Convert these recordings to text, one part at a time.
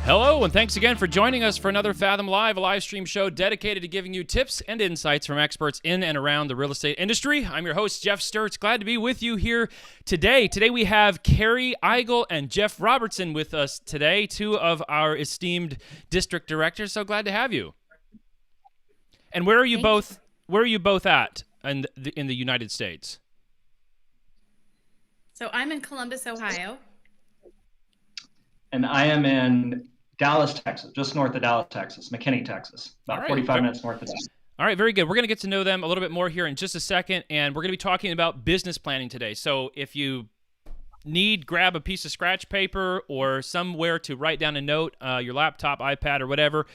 Hello, and thanks again for joining us for another Fathom Live, a live stream show dedicated to giving you tips and insights from experts in and around the real estate industry. I'm your host, Jeff Sturtz. Glad to be with you here today. Today we have Carie, Igel, and Jeff Robertson with us today, two of our esteemed district directors. So glad to have you. And where are you both? Where are you both at in the United States? So I'm in Columbus, Ohio. And I am in Dallas, Texas, just north of Dallas, Texas, McKinney, Texas, about 45 minutes north of Dallas. All right, very good. We're going to get to know them a little bit more here in just a second, and we're going to be talking about business planning today. So if you grab a piece of scratch paper or somewhere to write down a note, your laptop, iPad, or whatever,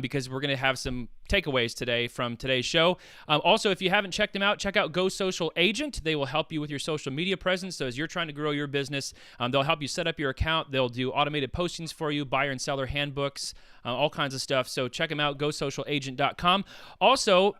because we're going to have some takeaways today from today's show. Also, if you haven't checked them out, check out Go Social Agent. They will help you with your social media presence. So as you're trying to grow your business, they'll help you set up your account. They'll do automated postings for you, buyer and seller handbooks, all kinds of stuff. So check them out, GoSocialAgent.com. Also,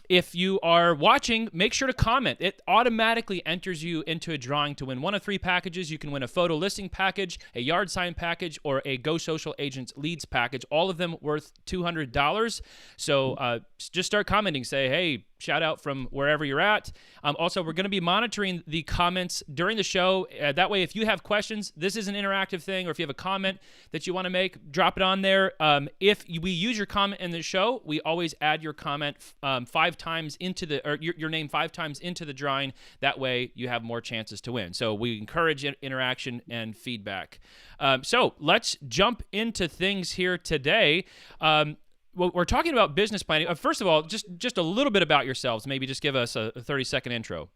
if you are watching, make sure to comment. It automatically enters you into a drawing to win one of three packages. You can win a photo listing package, a yard sign package, or a Go Social Agents leads package, all of them worth $200. So just start commenting. Say, hey, shout out from wherever you're at. Also, we're going to be monitoring the comments during the show. That way, if you have questions, this is an interactive thing, or if you have a comment that you want to make, drop it on there. If we use your comment in the show, we always add your comment 5 times into your name 5 times into the drawing. That way, you have more chances to win. So we encourage interaction and feedback. So let's jump into things here today. Well, we're talking about business planning. First of all, just a little bit about yourselves. Maybe just give us a 30-second intro.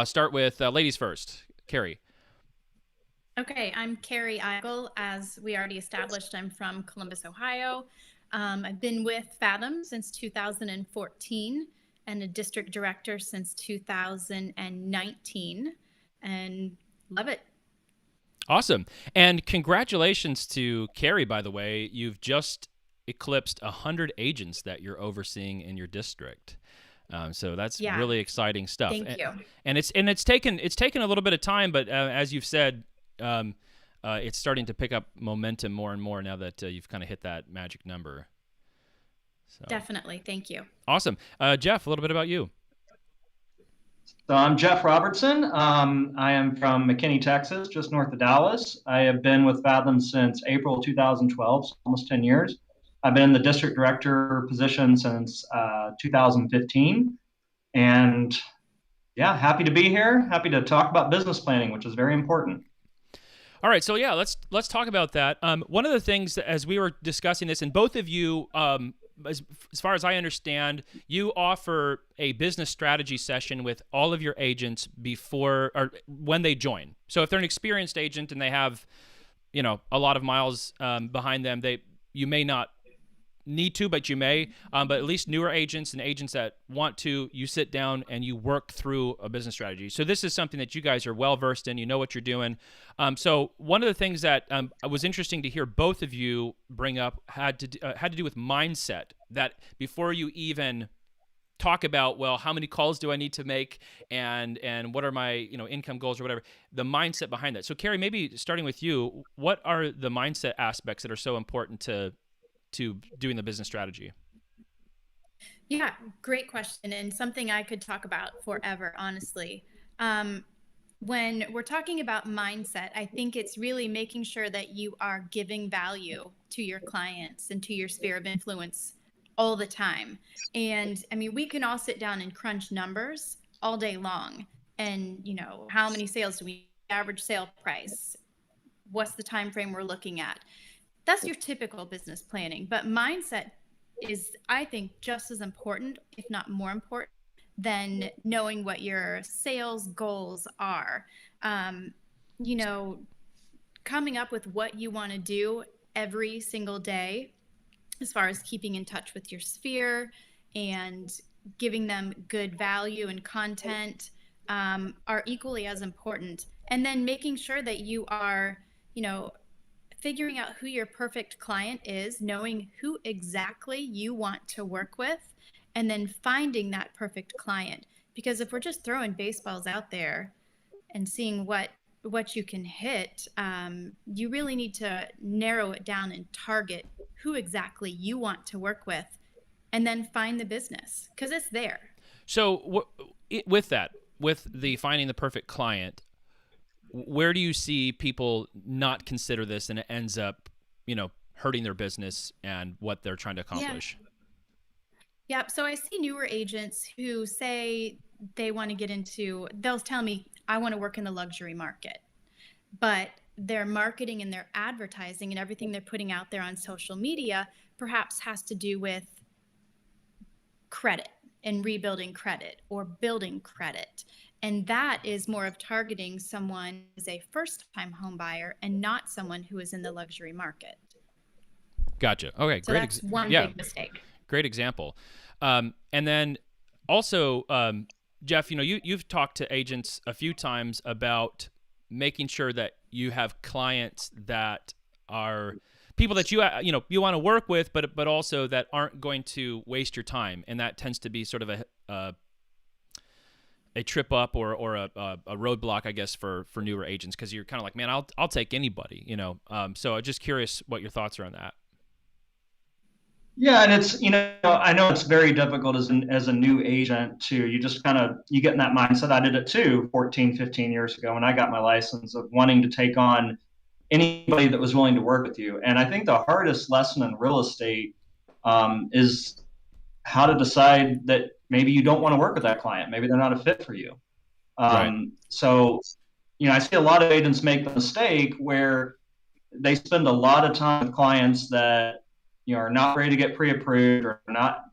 Start with ladies first. Carie. Okay, I'm Carie Igel. As we already established, I'm from Columbus, Ohio. I've been with Fathom since 2014 and a district director since 2019, and love it. Awesome. And congratulations to Carie, by the way. You've just eclipsed 100 agents that you're overseeing in your district. So that's really exciting stuff. Thank you. And it's taken a little bit of time, but as you've said, it's starting to pick up momentum more and more now that you've kind of hit that magic number. So. Definitely. Thank you. Awesome. Jeff, a little bit about you. So I'm Jeff Robertson. I am from McKinney, Texas, just north of Dallas. I have been with Fathom since April 2012, so almost 10 years. I've been in the district director position since 2015. And yeah, happy to be here. Happy to talk about business planning, which is very important. All right, so yeah, let's talk about that. One of the things that, as we were discussing this, and both of you, as far as I understand, you offer a business strategy session with all of your agents before or when they join. So if they're an experienced agent and they have, a lot of miles behind them, you may not need to, but you may. But at least newer agents and agents that want to, you sit down and you work through a business strategy. So this is something that you guys are well versed in. You know what you're doing. So one of the things that was interesting to hear both of you bring up had to do with mindset. That before you even talk about, well, how many calls do I need to make, and what are my income goals or whatever, the mindset behind that. So Carie, maybe starting with you, what are the mindset aspects that are so important to doing the business strategy? Yeah, great question, and something I could talk about forever, honestly. When we're talking about mindset, I think it's really making sure that you are giving value to your clients and to your sphere of influence all the time. And I mean, we can all sit down and crunch numbers all day long. And, how many sales do we average sale price? What's the time frame we're looking at? That's your typical business planning. But mindset is, I think, just as important, if not more important, than knowing what your sales goals are. Coming up with what you want to do every single day, as far as keeping in touch with your sphere and giving them good value and content, are equally as important. And then making sure that you are, figuring out who your perfect client is, knowing who exactly you want to work with, and then finding that perfect client. Because if we're just throwing baseballs out there and seeing what what you can hit, you really need to narrow it down and target who exactly you want to work with, and then find the business because it's there. So with that, with the finding the perfect client, where do you see people not consider this and it ends up, hurting their business and what they're trying to accomplish? Yeah. So I see newer agents who say they want to get into, they'll tell me, I want to work in the luxury market, but their marketing and their advertising and everything they're putting out there on social media perhaps has to do with credit and rebuilding credit or building credit. And that is more of targeting someone as a first-time home buyer and not someone who is in the luxury market. Gotcha. Okay, so great. That's one big mistake. Great example. And then also, Jeff, you've talked to agents a few times about making sure that you have clients that are people that you want to work with, but also that aren't going to waste your time, and that tends to be sort of a trip up or a roadblock, I guess, for newer agents, because you're kind of like, man, I'll take anybody, So I'm just curious what your thoughts are on that. Yeah, and it's, I know it's very difficult as a new agent to, you just you get in that mindset. I did it too 14, 15 years ago when I got my license, of wanting to take on anybody that was willing to work with you. And I think the hardest lesson in real estate is how to decide that maybe you don't want to work with that client. Maybe they're not a fit for you. Right. So, I see a lot of agents make the mistake where they spend a lot of time with clients that are not ready to get pre-approved, or not,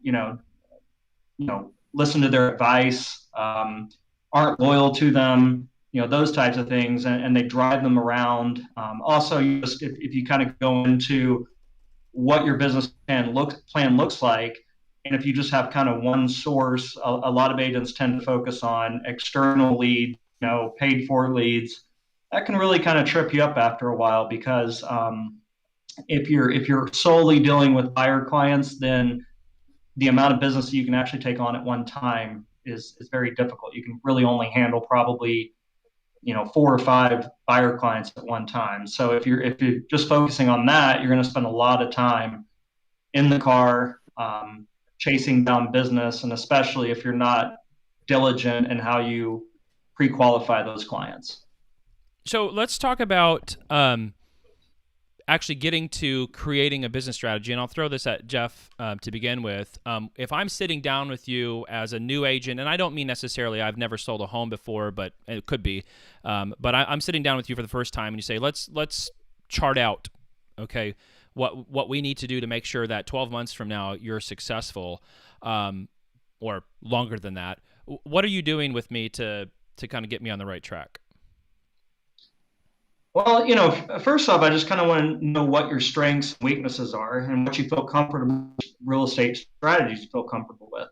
listen to their advice, aren't loyal to them, those types of things, and they drive them around. Also, if you kind of go into what your business plan looks like, and if you just have kind of one source, a lot of agents tend to focus on external leads, paid for leads. That can really kind of trip you up after a while, because if you're solely dealing with buyer clients, then the amount of business you can actually take on at one time is very difficult. You can really only handle probably 4 or 5 buyer clients at one time. So if you're just focusing on that, you're going to spend a lot of time in the car chasing down business, and especially if you're not diligent in how you pre-qualify those clients. So let's talk about actually getting to creating a business strategy. And I'll throw this at Jeff to begin with. If I'm sitting down with you as a new agent, and I don't mean necessarily I've never sold a home before, but it could be, but I'm sitting down with you for the first time, and you say, let's chart out, okay, what we need to do to make sure that 12 months from now you're successful, or longer than that. What are you doing with me to kind of get me on the right track? Well, first off, I just kind of want to know what your strengths and weaknesses are, and what you feel comfortable with, real estate strategies you feel comfortable with.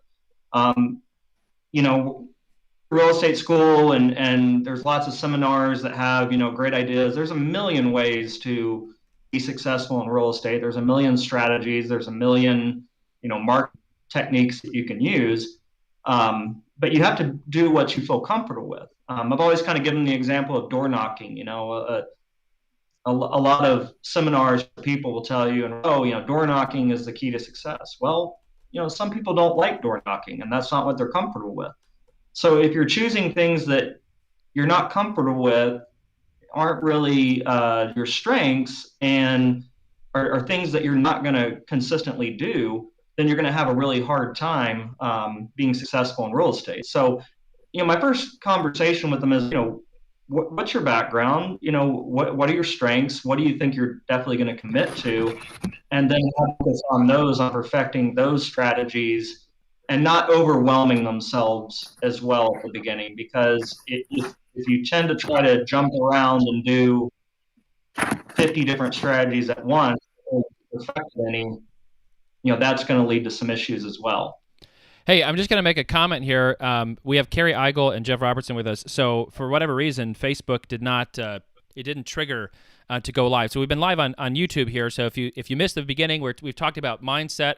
Real estate school, and there's lots of seminars that have, great ideas. There's a million ways to be successful in real estate. There's a million strategies. There's a million, market techniques that you can use. But you have to do what you feel comfortable with. I've always kind of given the example of door knocking. A lot of seminars, people will tell you, door knocking is the key to success. Well, some people don't like door knocking, and that's not what they're comfortable with. So if you're choosing things that you're not comfortable with, aren't really your strengths, and are things that you're not going to consistently do, then you're going to have a really hard time being successful in real estate. So, my first conversation with them is, what's your background? What are your strengths? What do you think you're definitely going to commit to? And then focus on those, on perfecting those strategies, and not overwhelming themselves as well at the beginning. Because if you tend to try to jump around and do 50 different strategies at once, perfect any, that's going to lead to some issues as well. Hey, I'm just going to make a comment here. We have Carie, Igel, and Jeff Robertson with us. So for whatever reason, Facebook didn't trigger to go live. So we've been live on YouTube here. So if you missed the beginning, we've talked about mindset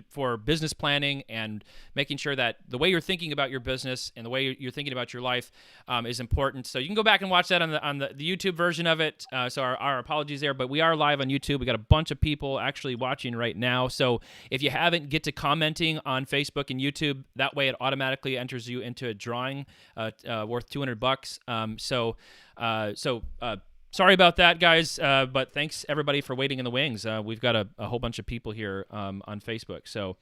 for business planning and making sure that the way you're thinking about your business and the way you're thinking about your life is important. So you can go back and watch that on the YouTube version of it. So our apologies there, but we are live on YouTube. We got a bunch of people actually watching right now. So if you haven't, get to commenting on Facebook and YouTube. That way it automatically enters you into a drawing worth $200. Sorry about that, guys, but thanks everybody for waiting in the wings. We've got a whole bunch of people here on Facebook, so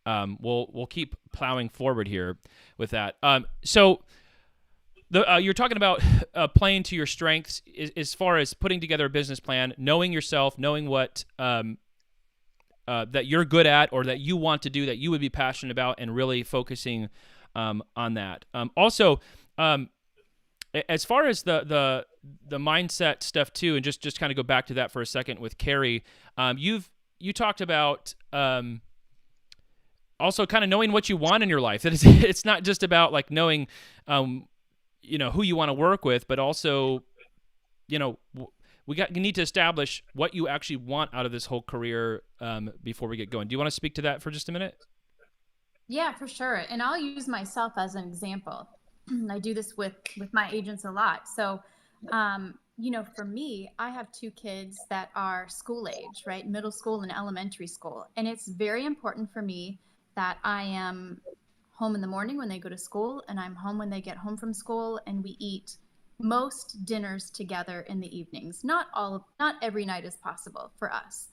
we'll keep plowing forward here with that. You're talking about playing to your strengths as far as putting together a business plan, knowing yourself, knowing what that you're good at or that you want to do, that you would be passionate about, and really focusing on that. As far as the mindset stuff too, and just kind of go back to that for a second with Carie, you talked about also kind of knowing what you want in your life. That it's not just about like knowing who you want to work with, but also we need to establish what you actually want out of this whole career before we get going. Do you want to speak to that for just a minute? Yeah, for sure. And I'll use myself as an example. I do this with my agents a lot. So, for me, I have two kids that are school age, right? Middle school and elementary school. And it's very important for me that I am home in the morning when they go to school, and I'm home when they get home from school, and we eat most dinners together in the evenings. Not every night is possible for us.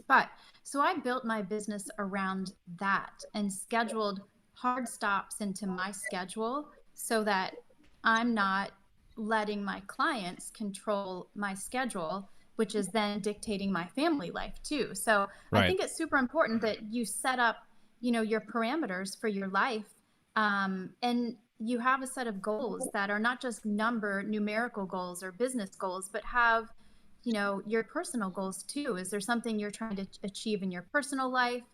But so I built my business around that and scheduled hard stops into my schedule so that I'm not letting my clients control my schedule, which is then dictating my family life too. So right. I think it's super important that you set up, your parameters for your life, and you have a set of goals that are not just numerical goals or business goals, but have, your personal goals too. Is there something you're trying to achieve in your personal life?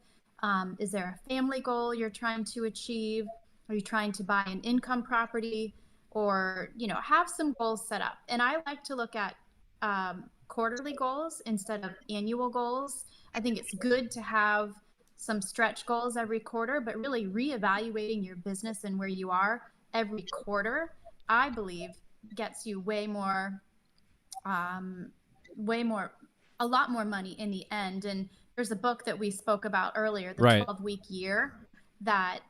Is there a family goal you're trying to achieve? Are you trying to buy an income property, or, have some goals set up? And I like to look at quarterly goals instead of annual goals. I think it's good to have some stretch goals every quarter, but really reevaluating your business and where you are every quarter, I believe, gets you a lot more money in the end. And there's a book that we spoke about earlier, the right. 12-week year, that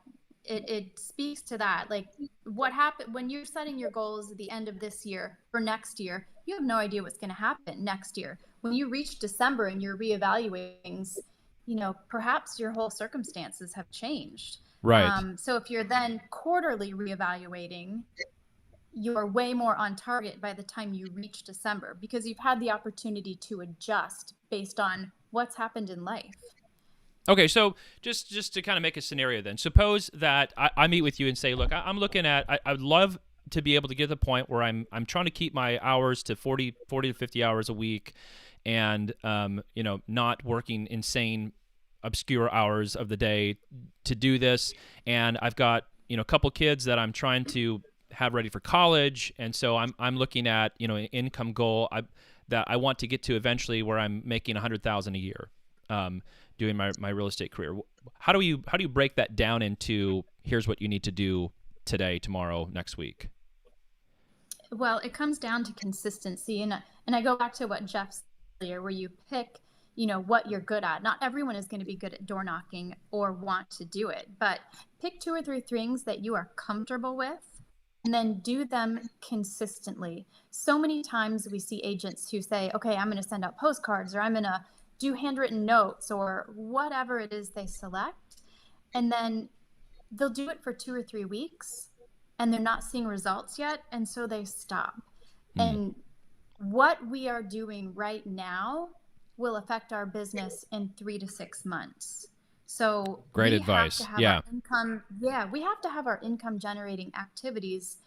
it speaks to that. Like, what happened when you're setting your goals at the end of this year for next year, you have no idea what's going to happen next year. When you reach December and you're reevaluating, perhaps your whole circumstances have changed. Right. So if you're then quarterly reevaluating, you're way more on target by the time you reach December, because you've had the opportunity to adjust based on what's happened in life. Okay, so just to kind of make a scenario then, suppose that I meet with you and say, look, I'm looking at, I would love to be able to get to the point where I'm trying to keep my hours to 40 to 50 hours a week, and not working insane, obscure hours of the day to do this. And I've got a couple kids that I'm trying to have ready for college, and so I'm looking at an income goal that I want to get to eventually, where I'm making $100,000 a year, doing my real estate career. How do you break that down into, here's what you need to do today, tomorrow, next week? Well, it comes down to consistency, and I go back to what Jeff said earlier, where you pick what you're good at. Not everyone is going to be good at door knocking or want to do it, but pick 2 or 3 things that you are comfortable with, and then do them consistently. So many times we see agents who say, okay, I'm going to send out postcards, or I'm going to do handwritten notes, or whatever it is they select. And then they'll do it for 2 or 3 weeks, and they're not seeing results yet. And so they stop. And what we are doing right now will affect our business in 3 to 6 months. So great advice. Yeah. We have to have our income generating activities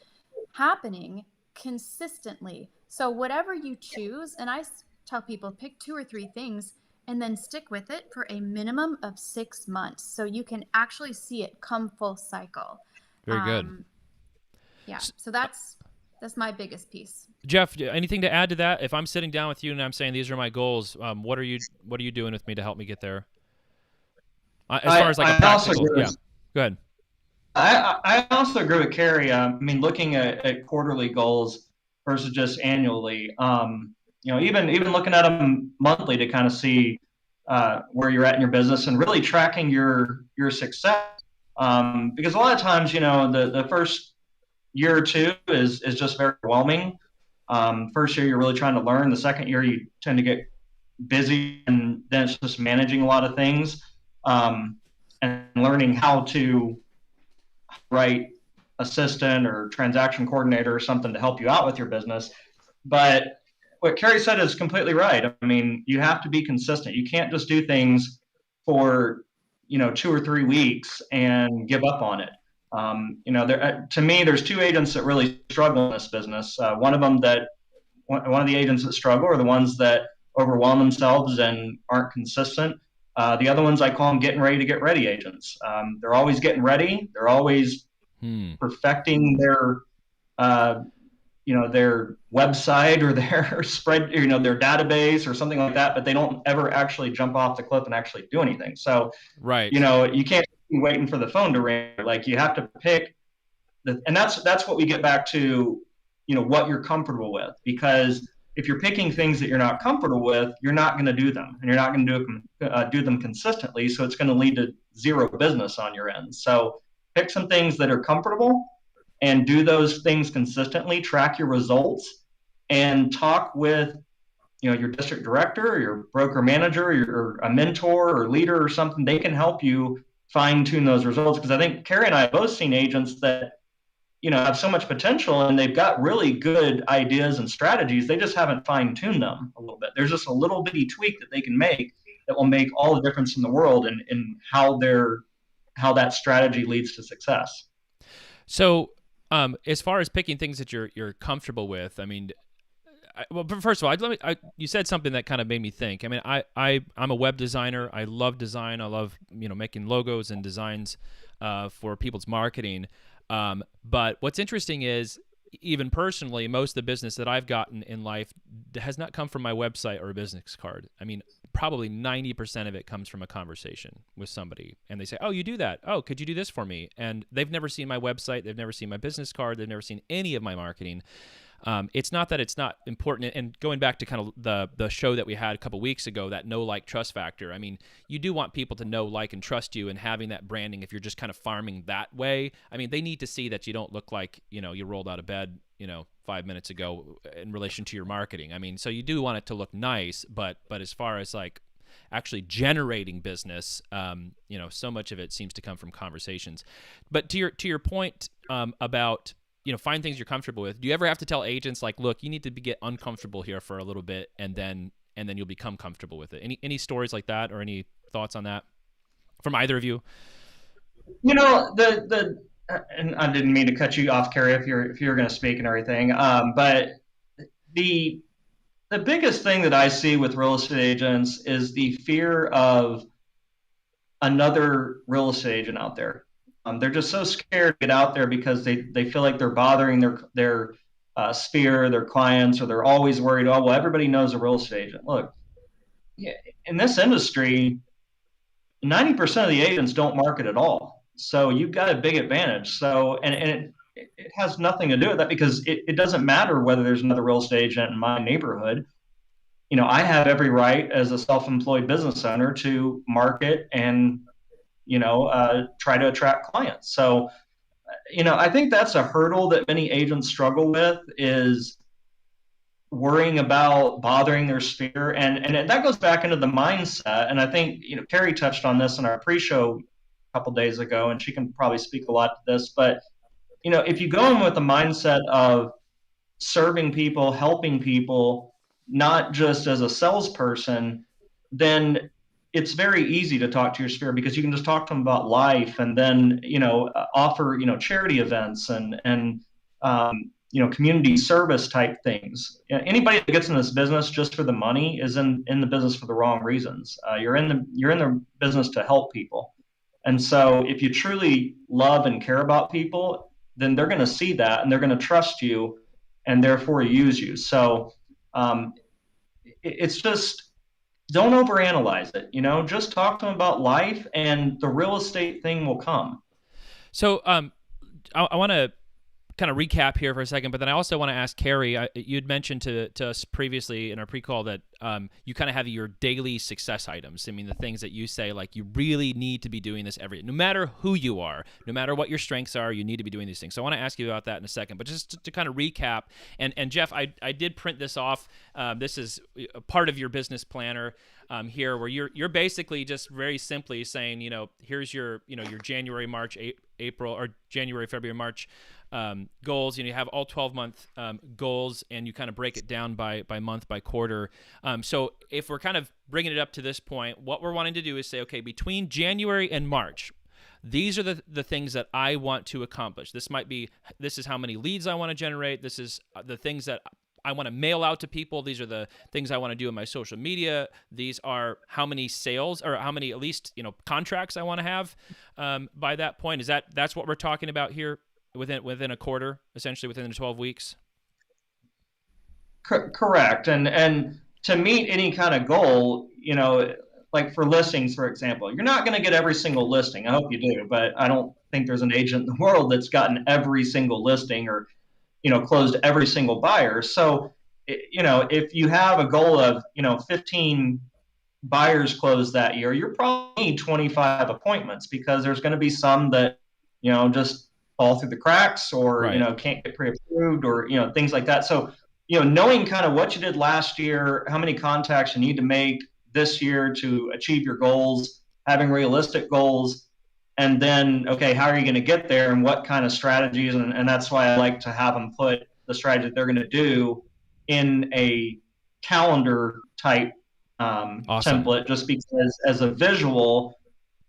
happening consistently. So whatever you choose, and I tell people, pick 2 or 3 things and then stick with it for a minimum of 6 months, so you can actually see it come full cycle. Very good. Yeah. So that's That's my biggest piece. Jeff, anything to add to that? If I'm sitting down with you and I'm saying these are my goals, what are you doing with me to help me get there? As far as like a I also practical, agree yeah. with, Go ahead. I also agree with Carie. I mean, looking at quarterly goals versus just annually. Even looking at them monthly to kind of see where you're at in your business and really tracking your success. Because a lot of times, the first year or two is just very overwhelming. First year, you're really trying to learn. The second year, you tend to get busy, and then it's just managing a lot of things and learning how to write assistant or transaction coordinator or something to help you out with your business. But what Carie said is completely right. I mean, you have to be consistent. You can't just do things for 2 or 3 weeks and give up on it. To me, there's two agents that really struggle in this business. One of the agents that struggle are the ones that overwhelm themselves and aren't consistent. The other ones I call them getting ready to get ready agents. They're always getting ready. They're always perfecting their website or their spread, their database or something like that, but they don't ever actually jump off the cliff and actually do anything. So, right. You can't be waiting for the phone to ring. Like you have to pick and that's what we get back to, what you're comfortable with, because if you're picking things that you're not comfortable with, you're not going to do them, and you're not going to do them consistently. So it's going to lead to zero business on your end. So pick some things that are comfortable and do those things consistently, track your results, and talk with your district director or your broker manager or a mentor or leader or something. They can help you fine tune those results, because I think Carie and I have both seen agents that have so much potential and they've got really good ideas and strategies. They just haven't fine tuned them a little bit. There's just a little bitty tweak that they can make that will make all the difference in the world in how that strategy leads to success. So, as far as picking things that you're comfortable with, I mean, first of all, you said something that kind of made me think. I mean, I'm a web designer. I love design. I love making logos and designs for people's marketing. But what's interesting is, even personally, most of the business that I've gotten in life has not come from my website or a business card. I mean, probably 90% of it comes from a conversation with somebody, and they say, "Oh, you do that? Oh, could you do this for me?" And they've never seen my website, they've never seen my business card, they've never seen any of my marketing. It's not that it's not important. And going back to kind of the show that we had a couple weeks ago, that know, like, trust factor. I mean, you do want people to know, like, and trust you, and having that branding. If you're just kind of farming that way, I mean, they need to see that you don't look like you rolled out of bed 5 minutes ago in relation to your marketing. I mean, so you do want it to look nice, but as far as like actually generating business, so much of it seems to come from conversations. But to your point about find things you're comfortable with. Do you ever have to tell agents, like, look, you need to get uncomfortable here for a little bit, and then you'll become comfortable with it? Any stories like that, or any thoughts on that from either of you? And I didn't mean to cut you off, Carie, if you're going to speak and everything. But the biggest thing that I see with real estate agents is the fear of another real estate agent out there. They're just so scared to get out there because they feel like they're bothering their sphere, their clients, or they're always worried, oh, well, everybody knows a real estate agent. Look, in this industry, 90% of the agents don't market at all. So you've got a big advantage. So, and it has nothing to do with that, because it doesn't matter whether there's another real estate agent in my neighborhood. I have every right as a self-employed business owner to market and try to attract clients. So, I think that's a hurdle that many agents struggle with, is worrying about bothering their sphere. And that goes back into the mindset. And I think, Carie touched on this in our pre-show a couple days ago, and she can probably speak a lot to this. But, if you go in with the mindset of serving people, helping people, not just as a salesperson, then it's very easy to talk to your sphere, because you can just talk to them about life, and then offer charity events and community service type things. Anybody that gets in this business just for the money is in the business for the wrong reasons. You're in the business to help people, and so if you truly love and care about people, then they're going to see that, and they're going to trust you and therefore use you. So it's just, don't overanalyze it. Just talk to them about life, and the real estate thing will come. So I want to kind of recap here for a second, but then I also want to ask Carie, you'd mentioned to us previously in our pre-call that you kind of have your daily success items. I mean, the things that you say, like, you really need to be doing this no matter who you are, no matter what your strengths are, you need to be doing these things. So I want to ask you about that in a second, but just to kind of recap, and Jeff, I did print this off. This is a part of your business planner here, where you're basically just very simply saying, here's your January, March, April, or January, February, March goals. You have all 12-month goals, and you kind of break it down by month, by quarter. So if we're kind of bringing it up to this point, what we're wanting to do is say, okay, between January and March, these are the things that I want to accomplish. This is how many leads I want to generate. This is the things that I want to mail out to people. These are the things I want to do in my social media. These are how many sales, or how many, at least, contracts I want to have by that point. That's what we're talking about here within a quarter, essentially within the 12 weeks? Correct. And to meet any kind of goal, like for listings, for example, you're not going to get every single listing. I hope you do, but I don't think there's an agent in the world that's gotten every single listing, or closed every single buyer. So, if you have a goal of, 15 buyers closed that year, you probably need 25 appointments, because there's going to be some that, just fall through the cracks, or, right. Can't get pre-approved, or, things like that. So, knowing kind of what you did last year, how many contacts you need to make this year to achieve your goals, having realistic goals, and then, okay, how are you going to get there, and what kind of strategies? And that's why I like to have them put the strategy that they're going to do in a calendar type Awesome. template, just because as a visual,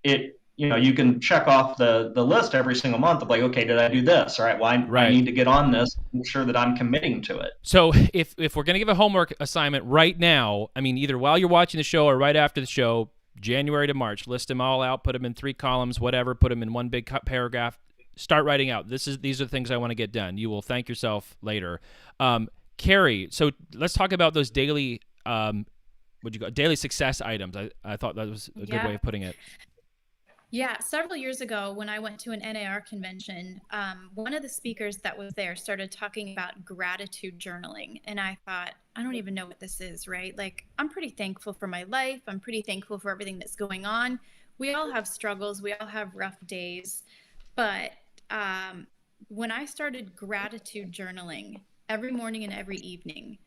you can check off the list every single month of, like, okay, did I do this? All right, well, I need to get on this, make sure that I'm committing to it. So if we're going to give a homework assignment right now, I mean, either while you're watching the show or right after the show, January to March, list them all out, put them in 3 columns, whatever, put them in one big paragraph, start writing out, these are the things I want to get done. You will thank yourself later. Carie, so let's talk about those daily, daily success items. I thought that was a good way of putting it. Yeah, several years ago when I went to an NAR convention, one of the speakers that was there started talking about gratitude journaling. And I thought, I don't even know what this is, right? Like, I'm pretty thankful for my life. I'm pretty thankful for everything that's going on. We all have struggles. We all have rough days. But when I started gratitude journaling every morning and every evening,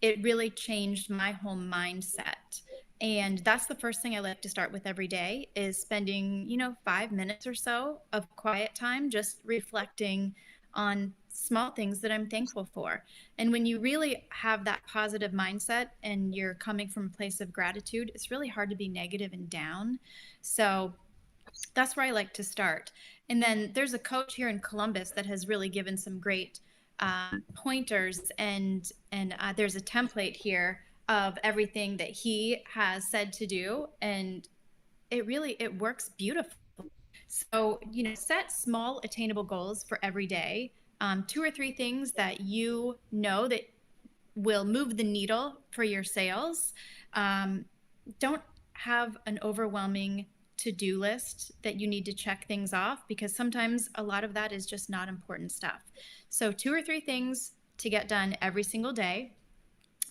it really changed my whole mindset. And that's the first thing I like to start with every day, is spending, 5 minutes or so of quiet time, just reflecting on small things that I'm thankful for. And when you really have that positive mindset and you're coming from a place of gratitude, it's really hard to be negative and down. So that's where I like to start. And then there's a coach here in Columbus that has really given some great pointers, and there's a template here of everything that he has said to do, and it works beautifully. So, set small attainable goals for every day, 2 or 3 things that that will move the needle for your sales. Don't have an overwhelming to-do list that you need to check things off, because sometimes a lot of that is just not important stuff. So 2 or 3 things to get done every single day.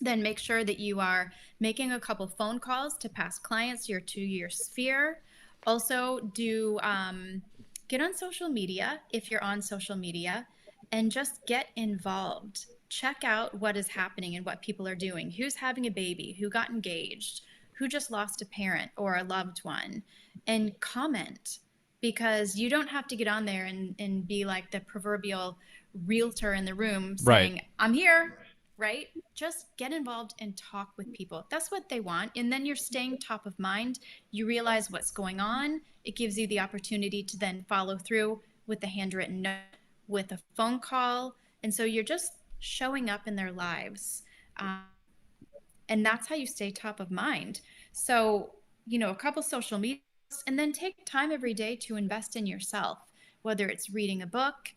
Then make sure that you are making a couple phone calls to past clients to your sphere. Also, get on social media if you're on social media, and just get involved. Check out what is happening and what people are doing. Who's having a baby? Who got engaged? Who just lost a parent or a loved one? And comment, because you don't have to get on there and be like the proverbial realtor in the room saying, right, I'm here. Right? Just get involved and talk with people. That's what they want. And then you're staying top of mind. You realize what's going on. It gives you the opportunity to then follow through with a handwritten note, with a phone call. And so you're just showing up in their lives. And that's how you stay top of mind. So, a couple social media posts, and then take time every day to invest in yourself, whether it's reading a book,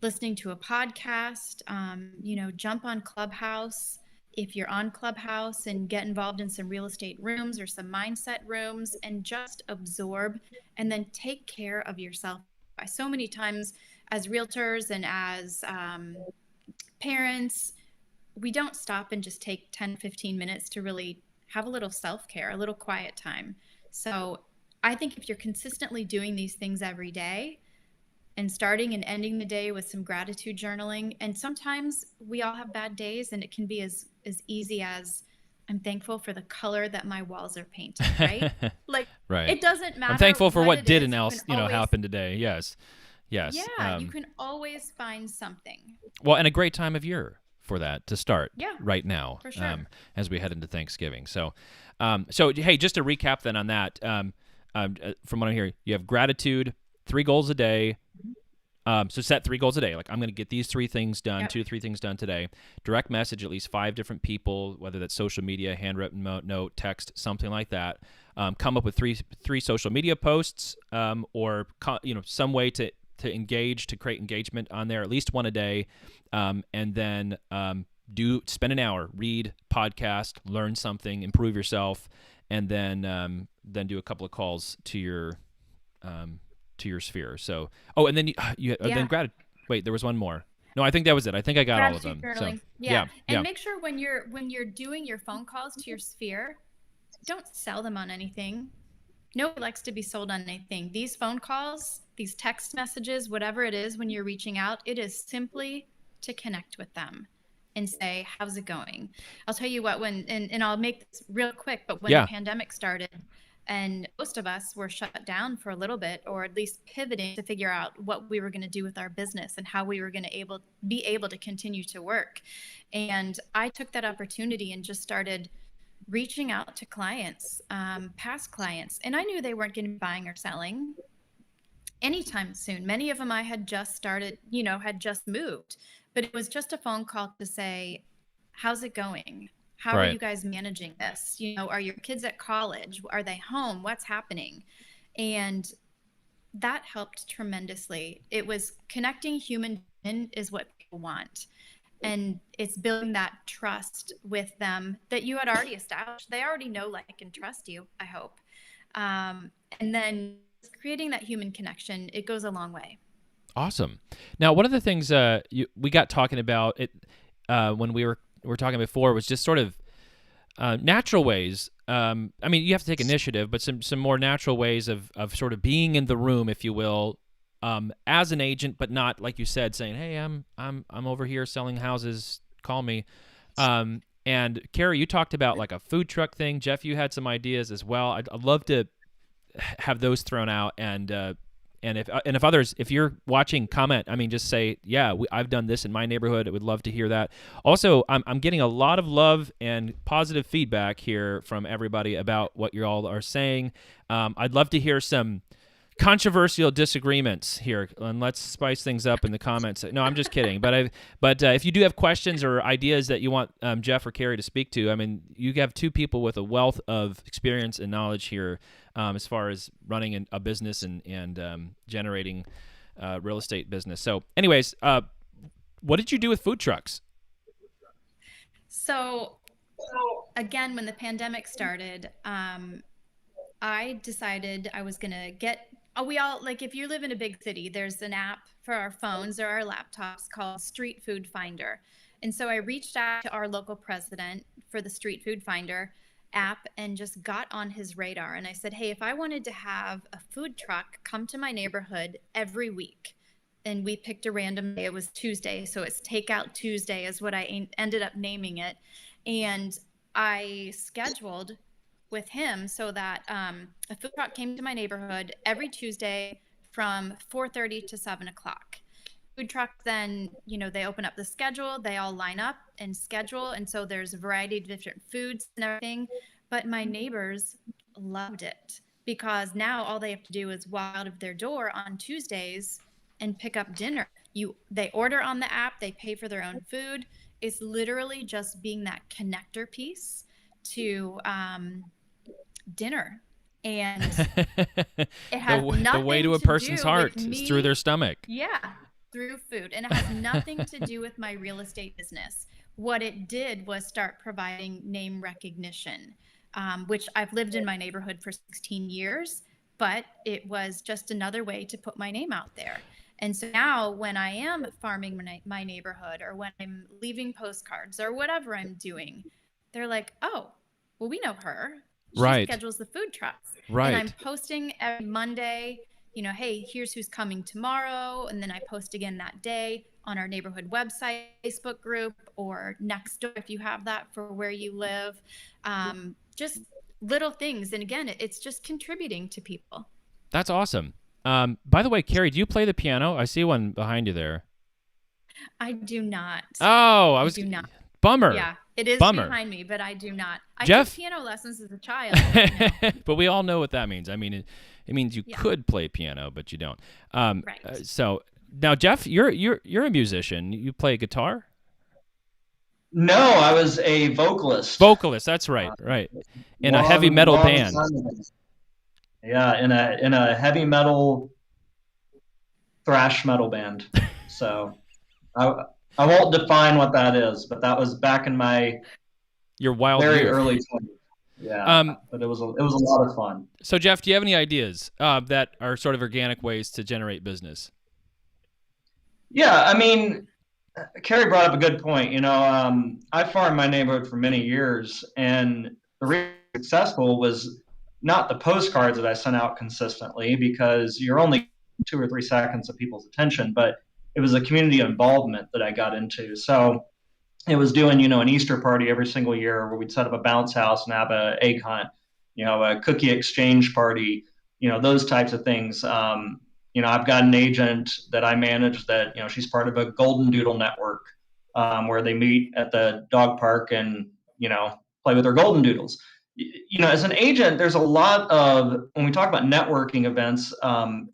listening to a podcast, jump on Clubhouse. If you're on Clubhouse, and get involved in some real estate rooms or some mindset rooms, and just absorb and then take care of yourself. So many times as realtors and as parents, we don't stop and just take 10, 15 minutes to really have a little self-care, a little quiet time. So I think if you're consistently doing these things every day, and starting and ending the day with some gratitude journaling. And sometimes we all have bad days, and it can be as easy as, I'm thankful for the color that my walls are painted, right? Like, right. It doesn't matter. I'm thankful for what didn't always happen today. Yes. Yeah, you can always find something. Well, and a great time of year for that to start right now, for sure. As we head into Thanksgiving. So hey, just to recap then on that, from what I'm hearing, you have gratitude, 3 goals a day. So set 3 goals a day. Like, I'm going to get these 3 things done, 2 to 3 things done today. Direct message at least 5 different people, whether that's social media, handwritten note, text, something like that. Come up with three social media posts, or some way to engage, to create engagement on there, at least 1 a day, and then spend an hour, read, podcast, learn something, improve yourself, and then do a couple of calls to your sphere. So, and then then gratitude. Wait, there was one more. No, I think that was it. I think I got all of them. Journaling. So, yeah. Make sure when you're doing your phone calls to your sphere, don't sell them on anything. Nobody likes to be sold on anything. These phone calls, these text messages, whatever it is, when you're reaching out, it is simply to connect with them and say, how's it going? I'll tell you what, and I'll make this real quick, but when the pandemic started, and most of us were shut down for a little bit, or at least pivoting to figure out what we were going to do with our business and how we were going to be able to continue to work. And I took that opportunity and just started reaching out to clients, past clients. And I knew they weren't going to be buying or selling anytime soon. Many of them I had just started, had just moved, but it was just a phone call to say, how's it going? How are you guys managing this? Are your kids at college? Are they home? What's happening? And that helped tremendously. It was connecting human is what people want. And it's building that trust with them that you had already established. They already know, like, and trust you, I hope. And then creating that human connection, it goes a long way. Awesome. Now, one of the things we got talking about it when we were talking before was just sort of natural ways. I mean, you have to take initiative, but some more natural ways of sort of being in the room, if you will, as an agent, but not, like you said, saying, "Hey, I'm over here selling houses. Call me." And Carie, you talked about like a food truck thing. Jeff, you had some ideas as well. I'd love to have those thrown out, and if others, if you're watching, comment. I mean, just say, yeah, I've done this in my neighborhood. I would love to hear that. Also, I'm getting a lot of love and positive feedback here from everybody about what you all are saying. I'd love to hear some controversial disagreements here, and let's spice things up in the comments. No, I'm just kidding. But if you do have questions or ideas that you want Jeff or Carie to speak to, I mean, you have 2 people with a wealth of experience and knowledge here as far as running a business and generating real estate business. So, anyways, what did you do with food trucks? So, again, when the pandemic started, I decided I was going to get. We all, like, if you live in a big city, there's an app for our phones or our laptops called Street Food Finder. And so I reached out to our local president for the Street Food Finder app and just got on his radar. And I said, hey, if I wanted to have a food truck come to my neighborhood every week, and we picked a random day, it was Tuesday. So it's Takeout Tuesday is what I ended up naming it. And I scheduled with him so that a food truck came to my neighborhood every Tuesday from 4:30 to 7 o'clock. Food truck, then, they open up the schedule, they all line up and schedule. And so there's a variety of different foods and everything. But my neighbors loved it because now all they have to do is walk out of their door on Tuesdays and pick up dinner. They order on the app, they pay for their own food. It's literally just being that connector piece to dinner, and it has nothing the way to a person's heart is through their stomach. Yeah, through food, and it has nothing to do with my real estate business. What it did was start providing name recognition, which I've lived in my neighborhood for 16 years, but it was just another way to put my name out there. And so now when I am farming my neighborhood, or when I'm leaving postcards or whatever I'm doing, they're like, oh, well, we know her. She Right. schedules the food trucks. Right. And I'm posting every Monday, hey, here's who's coming tomorrow. And then I post again that day on our neighborhood website, Facebook group, or next door if you have that for where you live. Just little things. And again, it's just contributing to people. That's awesome. By the way, Carie, do you play the piano? I see one behind you there. I do not. Oh, I do not. Bummer. Yeah, it is Bummer. behind me, but I do not. I Jeff? took piano lessons as a child. No. But we all know what that means. I mean, it means you could play piano, but you don't. Right. So now, Jeff, you're a musician. You play guitar? No, I was a vocalist. Vocalist. That's right. Right. In a heavy metal band. Yeah, in a heavy metal, thrash metal band. So I won't define what that is, but that was back in my very early 20s. Yeah, but it was a lot of fun. So Jeff, do you have any ideas that are sort of organic ways to generate business? Yeah, I mean, Carie brought up a good point. I farmed my neighborhood for many years, and the reason successful was not the postcards that I sent out consistently, because you're only 2 or 3 seconds of people's attention, but it was the community involvement that I got into. So it was doing, an Easter party every single year where we'd set up a bounce house and have an egg hunt, a cookie exchange party, those types of things. I've got an agent that I manage that, she's part of a Golden Doodle network, where they meet at the dog park and, play with their Golden Doodles. As an agent, there's a lot of, when we talk about networking events,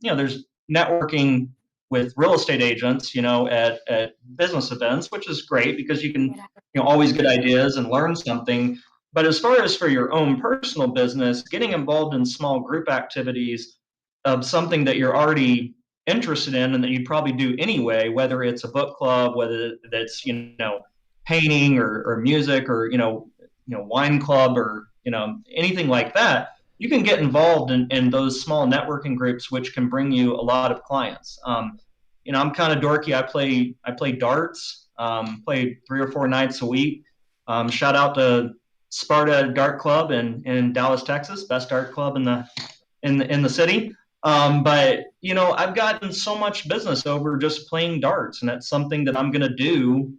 there's networking with real estate agents, at business events, which is great because you can, always get ideas and learn something. But as far as for your own personal business, getting involved in small group activities of something that you're already interested in and that you probably do anyway, whether it's a book club, whether that's, painting or music or, wine club or, anything like that, you can get involved in those small networking groups, which can bring you a lot of clients. I'm kind of dorky. I play darts, play 3 or 4 nights a week. Shout out to Sparta Dart Club in Dallas, Texas, best dart club in the city. But I've gotten so much business over just playing darts, and that's something that I'm going to do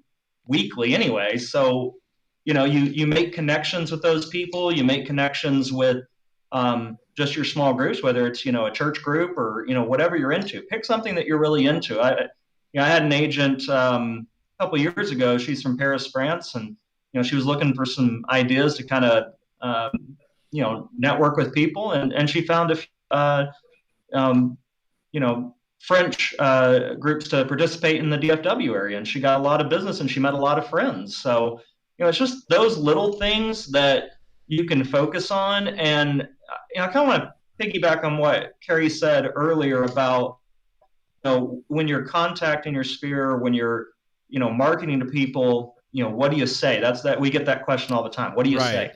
weekly anyway. So, you make connections with those people. You make connections with just your small groups, whether it's, a church group or, whatever you're into. Pick something that you're really into. I had an agent a couple of years ago. She's from Paris, France, and, she was looking for some ideas to kind of, network with people. And she found French groups to participate in the DFW area. And she got a lot of business and she met a lot of friends. So, it's just those little things that you can focus on. And I kind of want to piggyback on what Carie said earlier about, when you're contacting your sphere, when you're, marketing to people, what do you say? We get that question all the time. What do you say?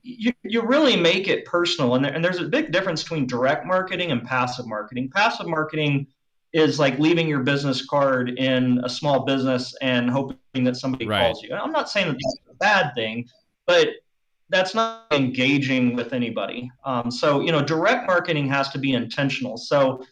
You really make it personal. And there's a big difference between direct marketing and passive marketing. Passive marketing is like leaving your business card in a small business and hoping that somebody calls you. And I'm not saying that that's a bad thing, but that's not engaging with anybody. So, direct marketing has to be intentional. So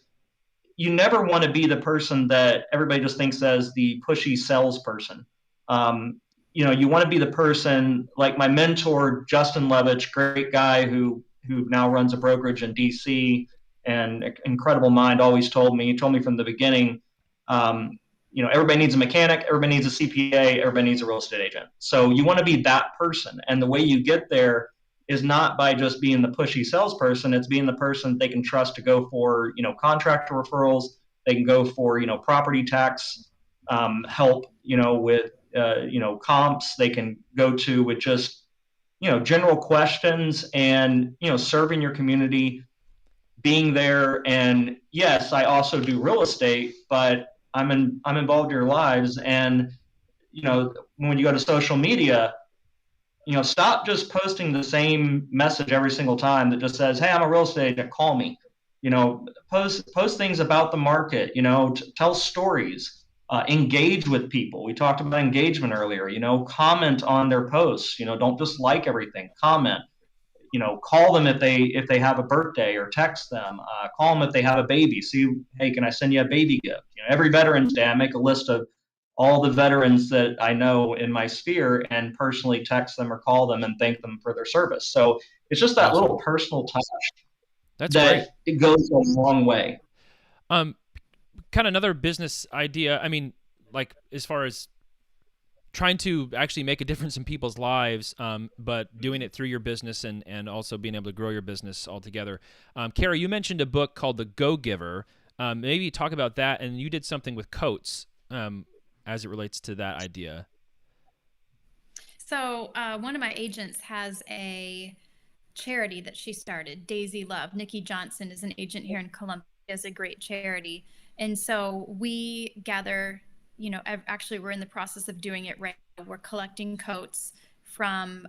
you never want to be the person that everybody just thinks as the pushy salesperson. You want to be the person like my mentor, Justin Levitch, great guy who now runs a brokerage in DC, and incredible mind, always told me from the beginning, everybody needs a mechanic, everybody needs a CPA, everybody needs a real estate agent. So you want to be that person. And the way you get there is not by just being the pushy salesperson. It's being the person they can trust to go for, contractor referrals. They can go for, property tax help, with, comps. They can go to with just, general questions and, serving your community, being there. And yes, I also do real estate, but I'm involved in your lives. And, when you go to social media, stop just posting the same message every single time that just says, "Hey, I'm a real estate agent, call me." Post things about the market, tell stories, engage with people. We talked about engagement earlier, comment on their posts, don't just like everything, comment. Call them if they have a birthday, or text them. Call them if they have a baby. See, hey, can I send you a baby gift? Every Veterans Day, I make a list of all the veterans that I know in my sphere and personally text them or call them and thank them for their service. So it's just that Awesome. little personal touch That's great. that it goes a long way. Kind of another business idea. I mean, like as far as trying to actually make a difference in people's lives, but doing it through your business and also being able to grow your business altogether. Carie, you mentioned a book called The Go-Giver. Maybe talk about that, and you did something with coats as it relates to that idea. So one of my agents has a charity that she started, Daisy Love. Nikki Johnson is an agent here in Columbia, has a great charity. And so we gather, actually we're in the process of doing it right now. We're collecting coats from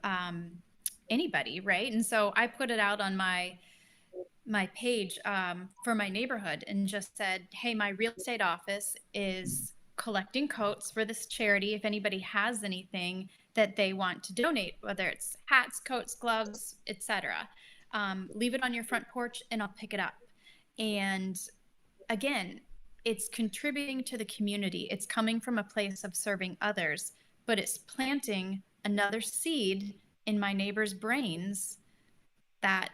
anybody, right? And so I put it out on my page for my neighborhood and just said, hey, my real estate office is collecting coats for this charity. If anybody has anything that they want to donate, whether it's hats, coats, gloves, etc., leave it on your front porch and I'll pick it up. And again, it's contributing to the community. It's coming from a place of serving others, but it's planting another seed in my neighbors' brains that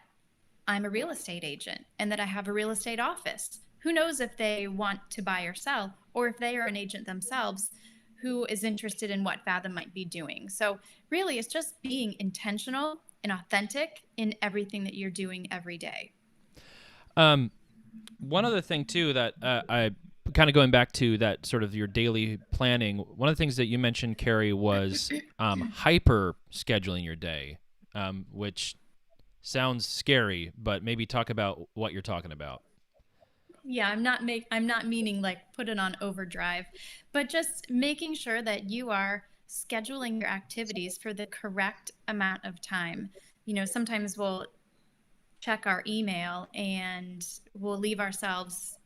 I'm a real estate agent and that I have a real estate office. Who knows if they want to buy or sell, or if they are an agent themselves who is interested in what Fathom might be doing. So really, it's just being intentional and authentic in everything that you're doing every day. One other thing too that I kind of going back to that sort of your daily planning. One of the things that you mentioned, Carie, was hyper scheduling your day, which sounds scary, but maybe talk about what you're talking about. Yeah, I'm not meaning like put it on overdrive, but just making sure that you are scheduling your activities for the correct amount of time. Sometimes we'll check our email and we'll leave ourselves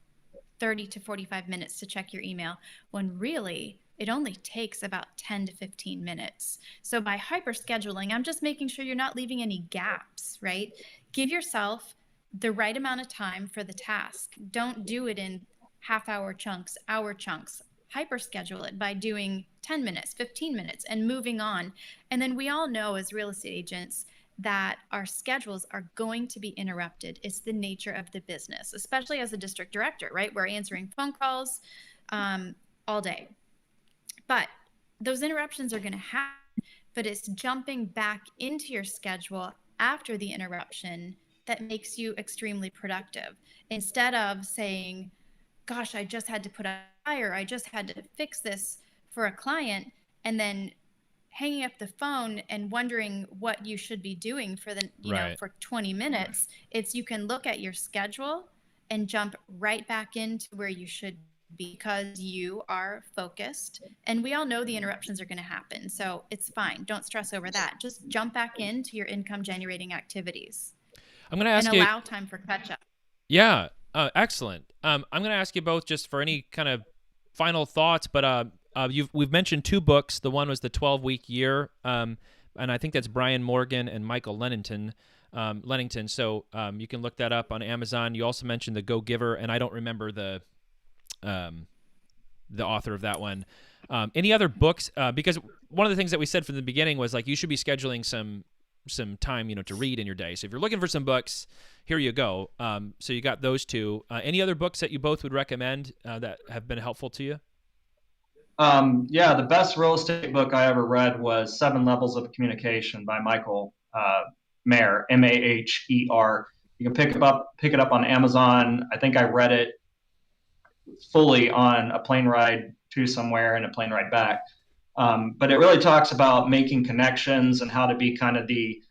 30 to 45 minutes to check your email, when really it only takes about 10 to 15 minutes. So by hyper scheduling, I'm just making sure you're not leaving any gaps, right? Give yourself the right amount of time for the task. Don't do it in half-hour chunks, hour chunks. Hyper schedule it by doing 10 minutes, 15 minutes, and moving on. And then we all know as real estate agents that our schedules are going to be interrupted. It's the nature of the business, especially as a district director, right? We're answering phone calls all day. But those interruptions are going to happen, but it's jumping back into your schedule after the interruption that makes you extremely productive. Instead of saying, gosh, I just had to put a fire, I just had to fix this for a client, and then hanging up the phone and wondering what you should be doing for the, for 20 minutes. It's, you can look at your schedule and jump right back into where you should be because you are focused. And we all know the interruptions are going to happen. So it's fine. Don't stress over that. Just jump back into your income generating activities. I'm going to ask and you. allow time for catch up. Yeah, excellent. I'm going to ask you both just for any kind of final thoughts, but we've mentioned two books. The one was the 12-Week Year, and I think that's Brian Morgan and Michael Lennington. So you can look that up on Amazon. You also mentioned The Go-Giver, and I don't remember the author of that one. Any other books? Because one of the things that we said from the beginning was like you should be scheduling some time, to read in your day. So if you're looking for some books, here you go. So you got those two. Any other books that you both would recommend that have been helpful to you? Yeah, the best real estate book I ever read was 7 Levels of Communication by Michael Maher, Maher. You can pick it up on Amazon. I think I read it fully on a plane ride to somewhere and a plane ride back. But it really talks about making connections and how to be kind of the,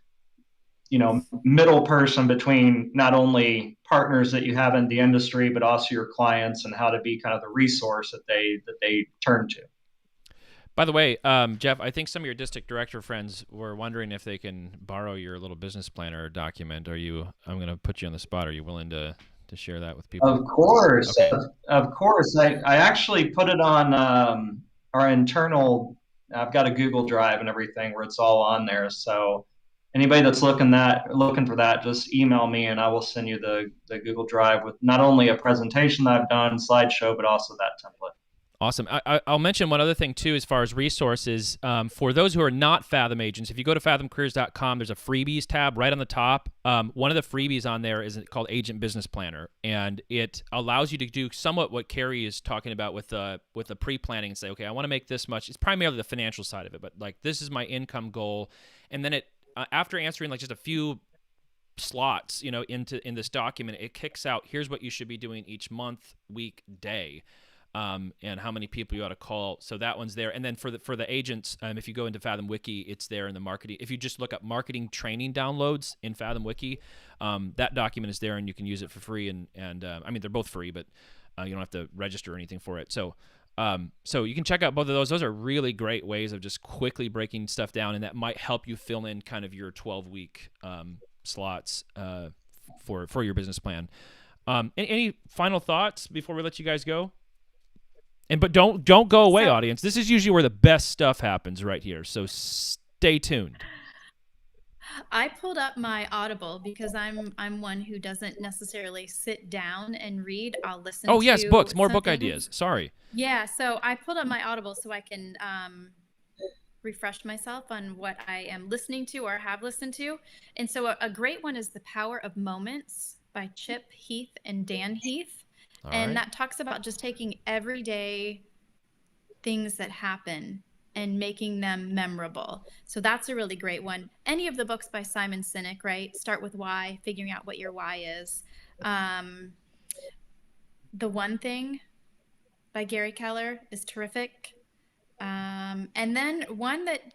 middle person between not only partners that you have in the industry, but also your clients, and how to be kind of the resource that they turn to. By the way, Jeff, I think some of your district director friends were wondering if they can borrow your little business planner document. I'm going to put you on the spot. Are you willing to share that with people? Of course, Okay. of course. I actually put it on our internal. I've got a Google Drive and everything where it's all on there. So anybody that's looking for that, just email me and I will send you the Google Drive with not only a presentation that I've done, slideshow, but also that template. Awesome. I'll mention one other thing, too, as far as resources. For those who are not Fathom agents, if you go to fathomcareers.com, there's a freebies tab right on the top. One of the freebies on there is called Agent Business Planner, and it allows you to do somewhat what Carie is talking about with the pre-planning and say, okay, I want to make this much. It's primarily the financial side of it, but like this is my income goal. And then after answering like just a few slots, in this document, it kicks out, here's what you should be doing each month, week, day. And how many people you ought to call. So that one's there. And then for the agents, if you go into Fathom Wiki, it's there in the marketing. If you just look up marketing training downloads in Fathom Wiki, that document is there and you can use it for free. And I mean, they're both free, but you don't have to register or anything for it. So you can check out both of those. Those are really great ways of just quickly breaking stuff down, and that might help you fill in kind of your 12-week slots for your business plan. Any final thoughts before we let you guys go? But don't go away, audience. This is usually where the best stuff happens, right here. So stay tuned. I pulled up my Audible because I'm one who doesn't necessarily sit down and read. I'll listen. Oh yes, books. More something. Book ideas. Sorry. Yeah, so I pulled up my Audible so I can refresh myself on what I am listening to or have listened to. And so a great one is The Power of Moments by Chip Heath and Dan Heath. And that talks about just taking everyday things that happen and making them memorable. So that's a really great one. Any of the books by Simon Sinek, right? Start with why, figuring out what your why is. The One Thing by Gary Keller is terrific. And then one that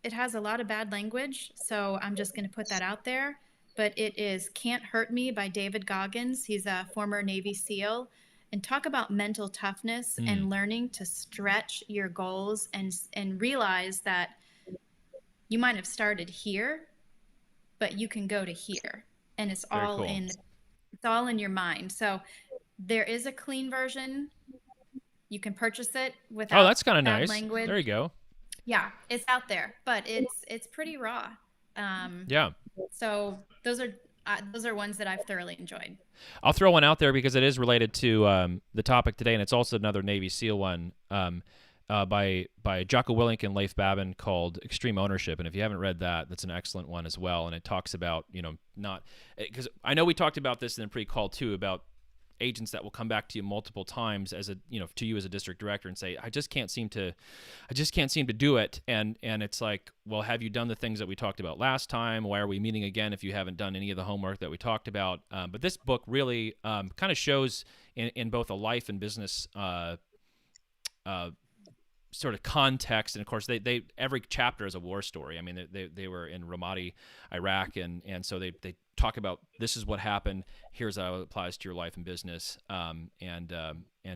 it has a lot of bad language, so I'm just going to put that out there. But it is Can't Hurt Me by David Goggins. He's a former Navy SEAL. And talk about mental toughness and learning to stretch your goals and realize that you might have started here, but you can go to here. And it's all cool. It's all in your mind. So there is a clean version. You can purchase it without that's kind of nice. Language. There you go. Yeah, it's out there, but it's pretty raw. Yeah. So those are ones that I've thoroughly enjoyed. I'll throw one out there because it is related to the topic today, and it's also another Navy SEAL one by Jocko Willink and Leif Babin called Extreme Ownership. And if you haven't read that, that's an excellent one as well. And it talks about, not because I know we talked about this in the pre-call too about agents that will come back to you multiple times to you as a district director and say, I just can't seem to do it. And it's like, well, have you done the things that we talked about last time? Why are we meeting again if you haven't done any of the homework that we talked about? But this book really kind of shows in both a life and business sort of context, and of course they every chapter is a war story. I mean, they were in Ramadi, Iraq, and so they talk about this is what happened. Here's how it applies to your life and business, and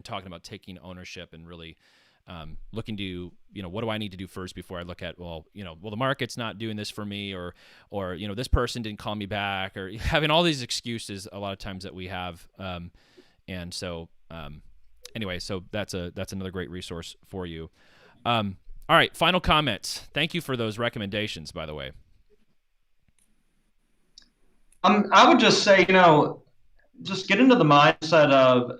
talking about taking ownership and really looking to what do I need to do first before I look at the market's not doing this for me, or this person didn't call me back, or having all these excuses a lot of times that we have, and so. Anyway, so that's another great resource for you. All right, final comments. Thank you for those recommendations, by the way. I would just say, just get into the mindset of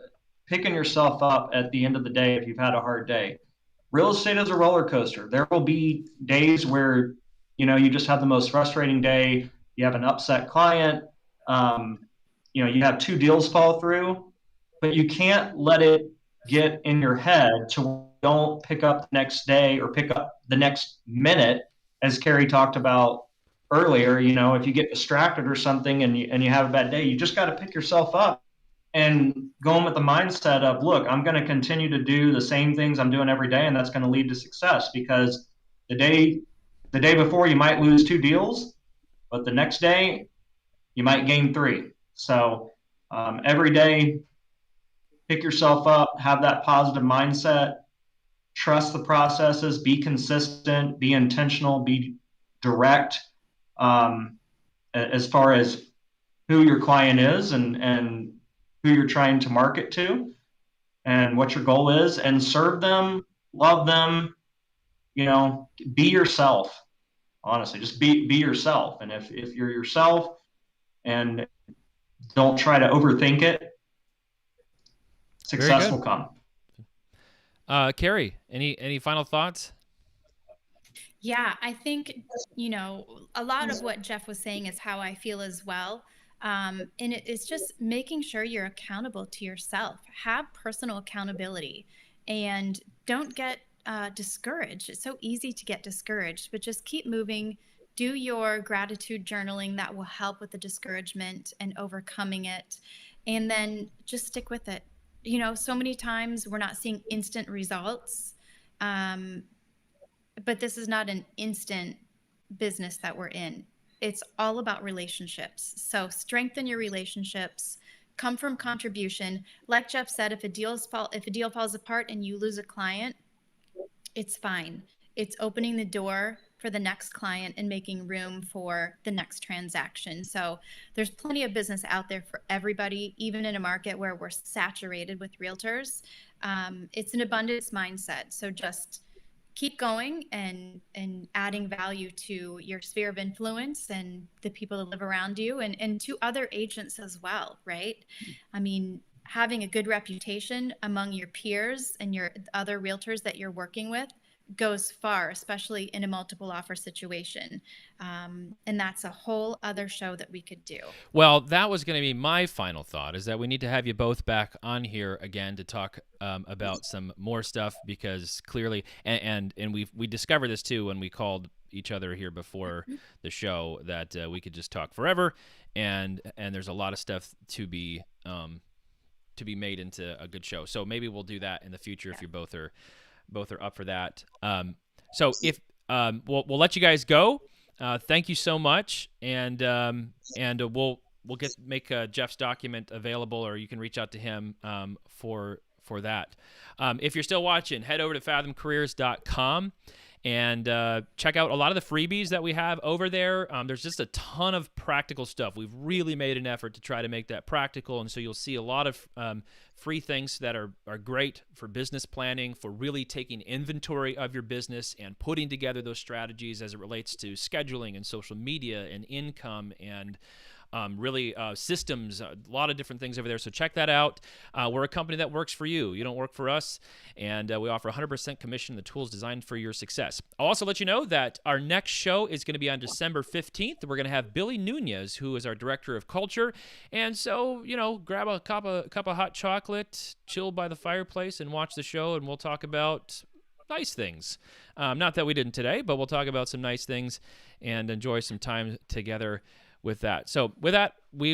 picking yourself up at the end of the day if you've had a hard day. Real estate is a roller coaster. There will be days where, you just have the most frustrating day. You have an upset client. You have 2 deals fall through, but you can't let it get in your head to don't pick up the next day or pick up the next minute, as Carie talked about earlier. If you get distracted or something and you have a bad day, you just got to pick yourself up and go in with the mindset of, look, I'm going to continue to do the same things I'm doing every day, and that's going to lead to success, because the day before you might lose 2 deals, but the next day you might gain 3. So Every day, pick yourself up, have that positive mindset, trust the processes, be consistent, be intentional, be direct, as far as who your client is and who you're trying to market to and what your goal is, and serve them, love them, be yourself. Honestly, just be yourself. And if you're yourself and don't try to overthink it, Very success good. will come. Carie, any final thoughts? Yeah, I think, a lot of what Jeff was saying is how I feel as well. And it's just making sure you're accountable to yourself. Have personal accountability and don't get discouraged. It's so easy to get discouraged, but just keep moving. Do your gratitude journaling that will help with the discouragement and overcoming it. And then just stick with it. So many times we're not seeing instant results. But this is not an instant business that we're in. It's all about relationships. So strengthen your relationships, come from contribution. Like Jeff said, if a deal falls apart and you lose a client, it's fine. It's opening the door for the next client and making room for the next transaction. So there's plenty of business out there for everybody, even in a market where we're saturated with realtors. It's an abundance mindset. So just keep going and adding value to your sphere of influence and the people that live around you and to other agents as well, right? I mean, having a good reputation among your peers and your other realtors that you're working with goes far, especially in a multiple offer situation. And that's a whole other show that we could do. Well, that was going to be my final thought, is that we need to have you both back on here again to talk about some more stuff, because clearly, and we discovered this too when we called each other here before the show, that we could just talk forever, and there's a lot of stuff to be made into a good show. So maybe we'll do that in the future if you both are up for that. So if we'll let you guys go. Thank you so much, and we'll make Jeff's document available, or you can reach out to him for that. If you're still watching, head over to fathomcareers.com and check out a lot of the freebies that we have over there. There's just a ton of practical stuff. We've really made an effort to try to make that practical, and so you'll see a lot of free things that are great for business planning, for really taking inventory of your business and putting together those strategies as it relates to scheduling and social media and income and really systems, a lot of different things over there. So check that out. We're a company that works for you. You don't work for us. And we offer 100% commission, the tools designed for your success. I'll also let you know that our next show is going to be on December 15th. We're going to have Billy Nunez, who is our director of culture. And so, grab a cup of hot chocolate, chill by the fireplace, and watch the show. And we'll talk about nice things. Not that we didn't today, but we'll talk about some nice things and enjoy some time together with that. So with that, we will